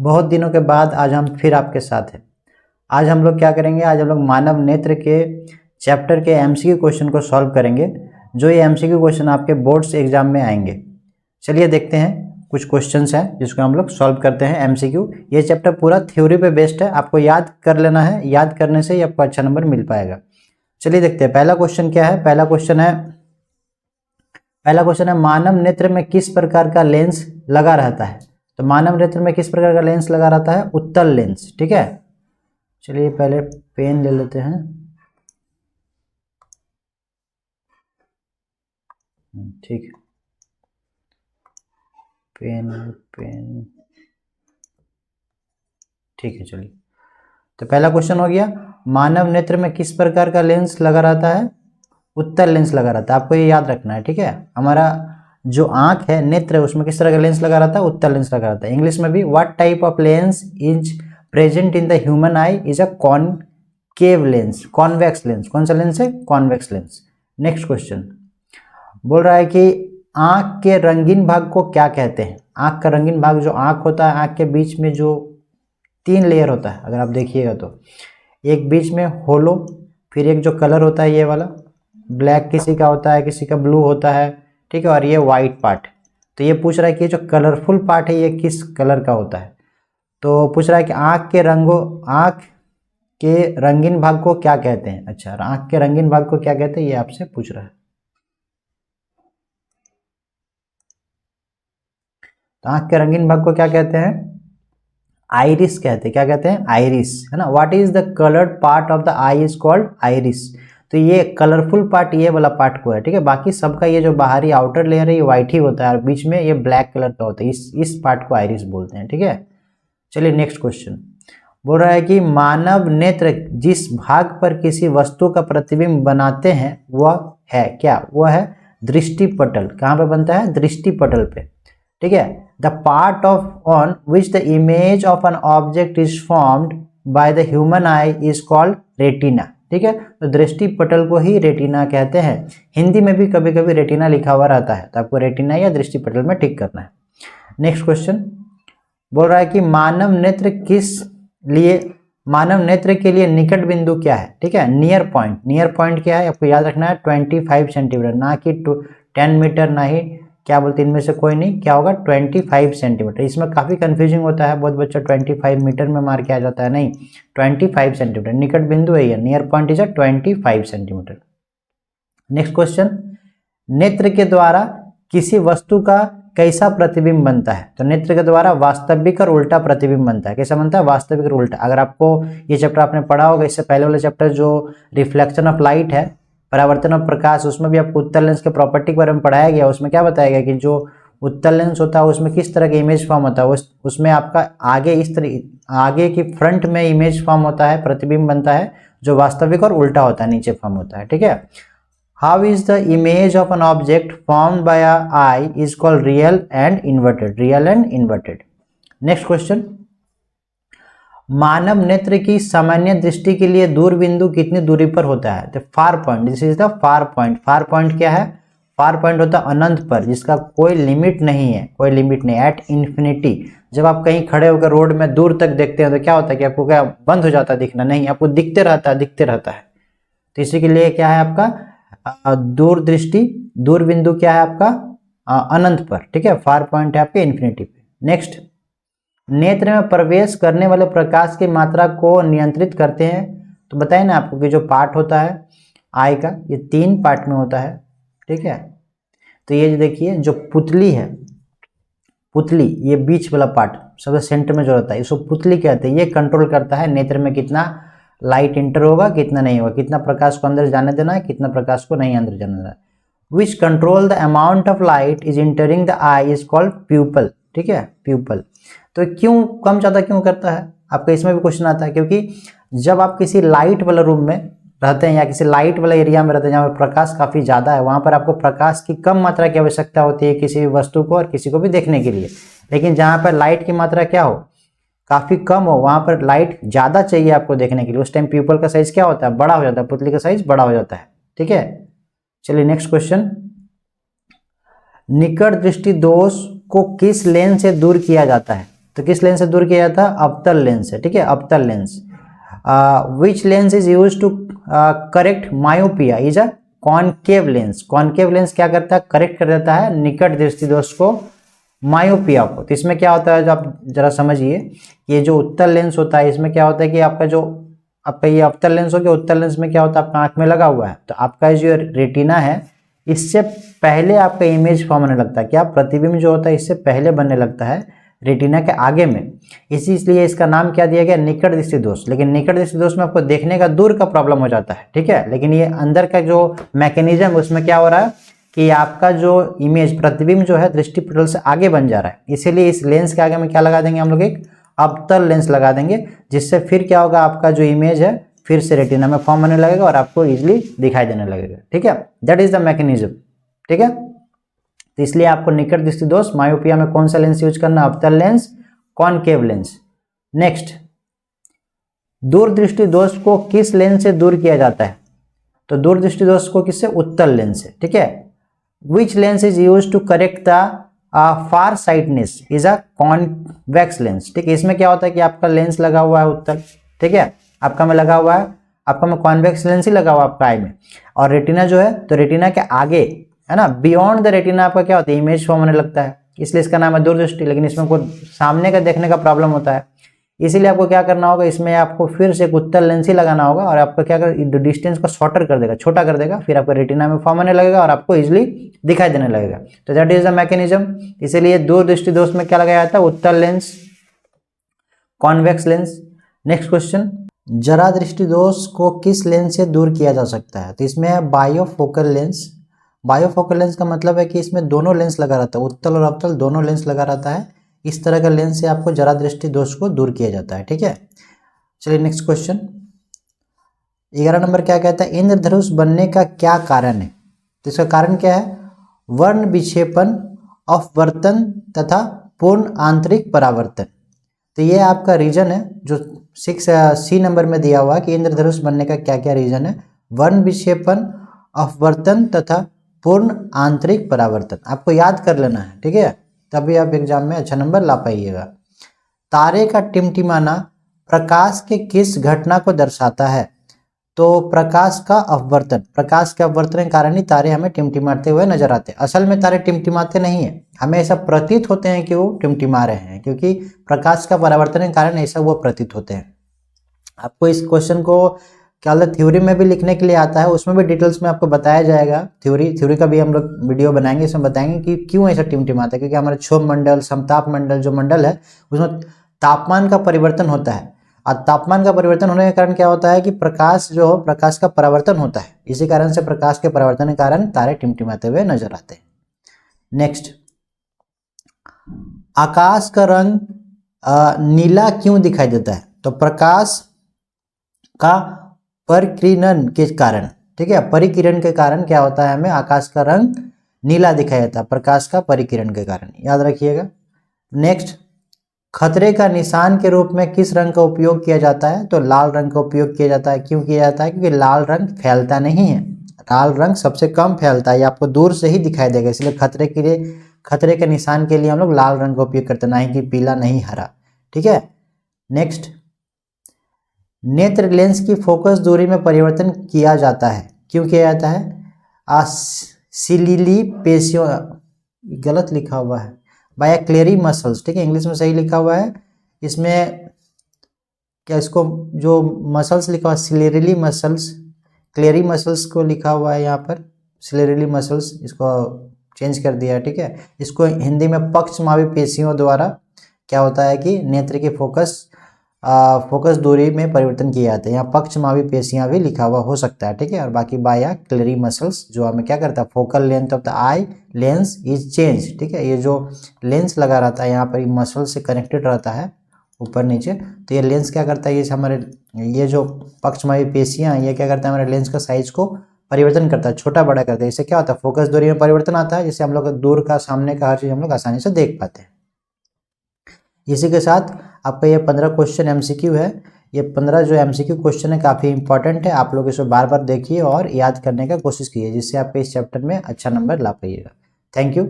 बहुत दिनों के बाद आज हम फिर आपके साथ हैं। आज हम लोग क्या करेंगे, आज हम लोग मानव नेत्र के चैप्टर के एमसीक्यू क्वेश्चन को सॉल्व करेंगे, जो ये एमसीक्यू क्वेश्चन आपके बोर्ड्स एग्जाम में आएंगे। चलिए देखते हैं, कुछ क्वेश्चंस हैं जिसको हम लोग सॉल्व करते हैं एमसीक्यू। ये चैप्टर पूरा थ्योरी पे बेस्ड है, आपको याद कर लेना है, याद करने से ही आपको अच्छा नंबर मिल पाएगा। चलिए देखते हैं पहला क्वेश्चन क्या है। पहला क्वेश्चन है मानव नेत्र में किस प्रकार का लेंस लगा रहता है। तो मानव नेत्र में किस प्रकार का लेंस लगा रहता है, उत्तल लेंस। ठीक है, चलिए पहले पेन ले लेते हैं। ठीक है, पेन ठीक है। चलिए तो पहला क्वेश्चन हो गया, मानव नेत्र में किस प्रकार का लेंस लगा रहता है, उत्तल लेंस लगा रहता है। आपको ये याद रखना है। ठीक है, हमारा जो आंख है, नेत्र है, उसमें किस तरह का लेंस लगा रहता है, उत्तल लेंस लगा रहता है। इंग्लिश में भी what type of lens is present in the human I is a concave lens, convex lens. कौन सा लेंस है, कॉन्वेक्स लेंस। नेक्स्ट क्वेश्चन बोल रहा है कि आंख के रंगीन भाग को क्या कहते हैं। आंख का रंगीन भाग, जो आंख होता है, आंख के बीच में जो 3 लेयर होता है, अगर आप देखिएगा तो एक बीच में होलो, फिर एक जो कलर होता है ये वाला ब्लैक किसी का होता है, किसी का ब्लू होता है। ठीक है, और ये वाइट पार्ट। तो ये पूछ रहा है कि जो कलरफुल पार्ट है ये किस कलर का होता है। तो पूछ रहा है कि आंख के रंगीन भाग को क्या कहते हैं। अच्छा, आंख के रंगीन भाग को क्या कहते हैं, ये आपसे पूछ रहा है। तो आंख के रंगीन भाग को क्या कहते हैं, आइरिस कहते हैं। क्या कहते हैं, आइरिस, है ना। What is the coloured part of the eye is called iris. तो ये कलरफुल पार्ट ये वाला पार्ट को है। ठीक है, बाकी सबका ये जो बाहरी आउटर लेयर है ये व्हाइट ही होता है और बीच में ये ब्लैक कलर का होता है। इस पार्ट को आइरिस बोलते हैं। ठीक है, चलिए नेक्स्ट क्वेश्चन बोल रहा है कि मानव नेत्र जिस भाग पर किसी वस्तु का प्रतिबिंब बनाते हैं वह है क्या, वह है दृष्टिपटल। कहाँ पे बनता है, दृष्टिपटल पे। ठीक है, the part of on which the image of an object is formed by the human I is called retina. ठीक है, तो दृष्टिपटल को ही रेटिना कहते हैं। हिंदी में भी कभी कभी रेटिना लिखा हुआ रहता है, तो आपको रेटिना या दृष्टिपटल में टिक करना है। नेक्स्ट क्वेश्चन बोल रहा है कि मानव नेत्र के लिए निकट बिंदु क्या है। ठीक है, नियर पॉइंट क्या है, आपको याद रखना है 25 सेंटीमीटर, ना कि 10 मीटर, ना ही क्या बोलते हैं इनमें से कोई नहीं, क्या होगा 25 सेंटीमीटर। इसमें काफी कंफ्यूजिंग होता है, बहुत बच्चा 25 मीटर में मार के आ जाता है, नहीं 25 सेंटीमीटर निकट बिंदु है ये, near point is 25 centimetre. Next question, नेत्र के द्वारा किसी वस्तु का कैसा प्रतिबिंब बनता है। तो नेत्र के द्वारा वास्तविक और उल्टा प्रतिबिंब बनता है। कैसा बनता है, वास्तविक और उल्टा। अगर आपको ये चैप्टर आपने पढ़ा होगा, इससे पहले वाला चैप्टर जो रिफ्लेक्शन ऑफ लाइट है, परावर्तन ऑफ प्रकाश, उसमें भी आपको उत्तल लेंस के प्रॉपर्टी के बारे में पढ़ाया गया। उसमें क्या बताया गया कि जो उत्तल लेंस होता है उसमें किस तरह का इमेज फॉर्म होता है, उसमें आपका आगे की फ्रंट में इमेज फॉर्म होता है, प्रतिबिंब बनता है, जो वास्तविक और उल्टा होता है, नीचे फॉर्म होता है। ठीक है, how is the image of an object formed by eye is called real and inverted. Next question, मानव नेत्र की सामान्य दृष्टि के लिए दूर बिंदु कितनी दूरी पर होता है। तो far point, this is the far point. Far point क्या है, फार पॉइंट होता है अनंत पर, जिसका कोई लिमिट नहीं है, कोई लिमिट नहीं, एट इन्फिनिटी। जब आप कहीं खड़े होकर रोड में दूर तक देखते हैं तो क्या होता है कि आपको क्या बंद हो जाता है दिखना, नहीं, आपको दिखते रहता है। तो इसी के लिए क्या है आपका दूर बिंदु क्या है आपका अनंत पर। ठीक है, फार पॉइंट है आपके इन्फिनिटी पे। नेक्स्ट, नेत्र में प्रवेश करने वाले प्रकाश की मात्रा को नियंत्रित करते हैं। तो बताइए ना आपको कि जो पार्ट होता है आई का, ये 3 पार्ट में होता है। ठीक है, तो ये देखिए जो पुतली है, पुतली ये बीच वाला पार्ट सबसे सेंटर में जो रहता है, इसको पुतली कहते हैं। ये कंट्रोल करता है नेत्र में कितना लाइट इंटर होगा, कितना नहीं होगा, कितना प्रकाश को अंदर जाने देना है, कितना प्रकाश को नहीं अंदर जाने देना है। Which control the amount of light is entering the eye is called pupil. ठीक है, प्यूपल। तो क्यों कम ज़्यादा क्यों करता है, आपका इसमें भी क्वेश्चन आता है। क्योंकि जब आप किसी लाइट वाला रूम में रहते हैं या किसी लाइट वाला एरिया में रहते हैं जहाँ पर प्रकाश काफ़ी ज़्यादा है, वहाँ पर आपको प्रकाश की कम मात्रा की आवश्यकता होती है किसी भी वस्तु को और किसी को भी देखने के लिए। लेकिन जहाँ पर लाइट की मात्रा क्या हो, काफ़ी कम हो, वहाँ पर लाइट ज़्यादा चाहिए आपको देखने के लिए, उस टाइम प्यूपल का साइज क्या होता है, बड़ा हो जाता है, पुतली का साइज बड़ा हो जाता है। ठीक है, चलिए नेक्स्ट क्वेश्चन, निकट दृष्टि दोष को किस लेंस से दूर किया जाता है। तो किस लेंस से दूर किया जाता है? अवतल लेंस से, ठीक है, अवतल lens. Which lens is use to correct myopia? Is a concave lens. Concave lens क्या करता है? करेक्ट कर देता है निकट दृष्टि दोष को, मायोपिया को। तो इसमें क्या होता है, जो आप जरा समझिए, ये जो उत्तल लेंस होता है इसमें क्या होता है कि आपका ये अवतल लेंस हो गया, उत्तल लेंस में क्या होता है, आपका आंख में लगा हुआ है, तो आपका जो रेटिना है इससे पहले आपका इमेज फॉर्म होने लगता है। क्या? प्रतिबिंब जो होता है इससे पहले बनने लगता है रेटिना के आगे में, इसलिए इसका नाम क्या दिया गया? निकट दृष्टि दोष। लेकिन निकट दृष्टि दोष में आपको देखने का दूर का प्रॉब्लम हो जाता है, ठीक है, लेकिन ये अंदर का जो मैकेनिज्म उसमें क्या हो रहा है कि आपका जो इमेज प्रतिबिंब जो है दृष्टि पटल से आगे बन जा रहा है, इसीलिए इस लेंस के आगे में क्या लगा देंगे हम लोग? एक अवतल लेंस लगा देंगे, जिससे फिर क्या होगा, आपका जो इमेज है फिर से रेटिना में फॉर्म होने लगेगा और आपको इजिली दिखाई देने लगेगा, ठीक है। दैट इज द मैकेनिज्म, ठीक है। तो इसलिए आपको निकट दृष्टि दोष मायोपिया में कौन सा लेंस यूज करना? अवतल लेंस, कॉनकेव लेंस। नेक्स्ट, दूरदृष्टि दोष को किस लेंस से दूर किया जाता है? तो दूरदृष्टि दोष को किससे? उत्तल लेंस से, ठीक है। Which lens is use to correct the farsightedness? Is a convex lens, ठीक है। इसमें क्या होता है कि आपका लेंस लगा हुआ है उत्तल, ठीक है, आपका में लगा हुआ है, आपका में कॉन्वेक्स लेंस ही लगा हुआ है आपका आई में, और रेटिना जो है, तो रेटिना के आगे है ना, बियॉन्ड द रेटिना आपका क्या होता है? इमेज फॉर्म होने लगता है, इसलिए इसका नाम है दूरदृष्टि। लेकिन इसमें कोई सामने का देखने का प्रॉब्लम होता है, इसीलिए आपको क्या करना होगा, इसमें आपको फिर से एक उत्तल लेंस ही लगाना होगा और आपको क्या कर डिस्टेंस को शॉर्टर कर देगा, छोटा कर देगा, फिर आपका रेटिना में फॉर्म होने लगेगा और आपको इजिली दिखाई देने लगेगा। तो दैट इज द मैकेनिज्म। इसीलिए दूरदृष्टि दोष में क्या लगाया जाता है? उत्तल lens, convex lens. Next question, जरा दृष्टि दोष को किस लेंस से दूर किया जा सकता है? तो इसमें है बायोफोकल लेंस। बायोफोकल लेंस का मतलब है कि इसमें दोनों लेंस लगा रहता है, उत्तल और अवतल दोनों लेंस लगा रहता है। इस तरह का लेंस से आपको जरा दृष्टि दोष को दूर किया जाता है, ठीक है। चलिए नेक्स्ट क्वेश्चन, 11 नंबर क्या कहता है? इंद्रधनुष बनने का क्या कारण है? तो इसका कारण क्या है? वर्ण विक्षेपण, अपवर्तन तथा पूर्ण आंतरिक परावर्तन। तो ये आपका रीजन है जो 6C नंबर में दिया हुआ है कि इंद्रधनुष बनने का क्या क्या रीजन है? वर्ण विक्षेपण, अपवर्तन तथा पूर्ण आंतरिक परावर्तन। आपको याद कर लेना है, ठीक है, तभी आप एग्जाम में अच्छा नंबर ला पाइएगा। तारे का टिमटिमाना प्रकाश के किस घटना को दर्शाता है? तो प्रकाश का अपवर्तन, प्रकाश के अपवर्तन के कारण ही तारे हमें टिमटिमाते हुए नजर आते हैं। असल में तारे टिमटिमाते नहीं है, हमें ऐसा प्रतीत होते हैं कि वो टिमटिमा रहे हैं, क्योंकि प्रकाश का परावर्तन के कारण ऐसा वो प्रतीत होते हैं। आपको इस क्वेश्चन को क्या होता है थ्योरी में भी लिखने के लिए आता है, उसमें भी डिटेल्स में आपको बताया जाएगा। थ्योरी का भी हम लोग वीडियो बनाएंगे, इसमें बताएंगे कि क्यों ऐसा टिमटिमाता है। क्योंकि हमारे क्षोभ मंडल, समताप मंडल जो मंडल है उसमें तापमान का परिवर्तन होता है, और तापमान का परिवर्तन होने के कारण क्या होता है कि प्रकाश जो हो, प्रकाश का परावर्तन होता है। इसी कारण से प्रकाश के परावर्तन के कारण तारे टिमटिमाते हुए नजर आते हैं। नेक्स्ट, आकाश का रंग नीला क्यों दिखाई देता है? तो प्रकाश का परिकिरण के कारण, ठीक है, परिकिरण के कारण क्या होता है, हमें आकाश का रंग नीला दिखाई देता है, प्रकाश का परिकिरण के कारण, याद रखिएगा। नेक्स्ट, खतरे का निशान के रूप में किस रंग का उपयोग किया जाता है? तो लाल रंग का उपयोग किया जाता है। क्यों किया जाता है? क्योंकि लाल रंग फैलता नहीं है, लाल रंग सबसे कम फैलता है, ये आपको दूर से ही दिखाई देगा, इसलिए खतरे के निशान के लिए हम लोग लाल रंग का उपयोग करते हैं, ना ही कि पीला, नहीं हरा, ठीक है। नेक्स्ट, नेत्र लेंस की फोकस दूरी में परिवर्तन किया जाता है। क्यों किया जाता है? सिलिली पेशियों, गलत लिखा हुआ है, बाय क्लेरी मसल्स, ठीक है, इंग्लिश में सही लिखा हुआ है। इसमें क्या इसको जो मसल्स लिखा हुआ है सिलेरिली मसल्स, क्लेरी मसल्स को लिखा हुआ है यहाँ पर सिलेरिली मसल्स, इसको चेंज कर दिया है, ठीक है। इसको हिंदी में पक्षमावी पेशियों द्वारा क्या होता है कि नेत्र की फोकस दूरी में परिवर्तन किए जाते हैं। यहाँ पक्षमावी पेशियां भी लिखा हुआ हो सकता है, ठीक है। और बाकी बाया क्लेरी मसल्स जो हमें क्या करता है, focal length of the eye lens is change, ठीक है। ये जो लेंस लगा रहता है यहाँ पर मसल से कनेक्टेड रहता है ऊपर नीचे, तो ये लेंस क्या करता है, ये हमारे ये जो पक्षमावी पेशियां ये क्या करता है, हमारे लेंस का साइज को परिवर्तन करता है, छोटा बड़ा करता है। इससे क्या होता है, फोकस दूरी में परिवर्तन आता है, जिससे हम लोग दूर का, सामने का हर चीज हम लोग आसानी से देख पाते हैं। इसी के साथ आपका ये 15 क्वेश्चन एमसीक्यू है। ये 15 जो एमसीक्यू क्वेश्चन है काफ़ी इंपॉर्टेंट है, आप लोग इसको बार बार देखिए और याद करने का कोशिश कीजिए, जिससे आप इस चैप्टर में अच्छा नंबर ला पाइएगा। Thank you.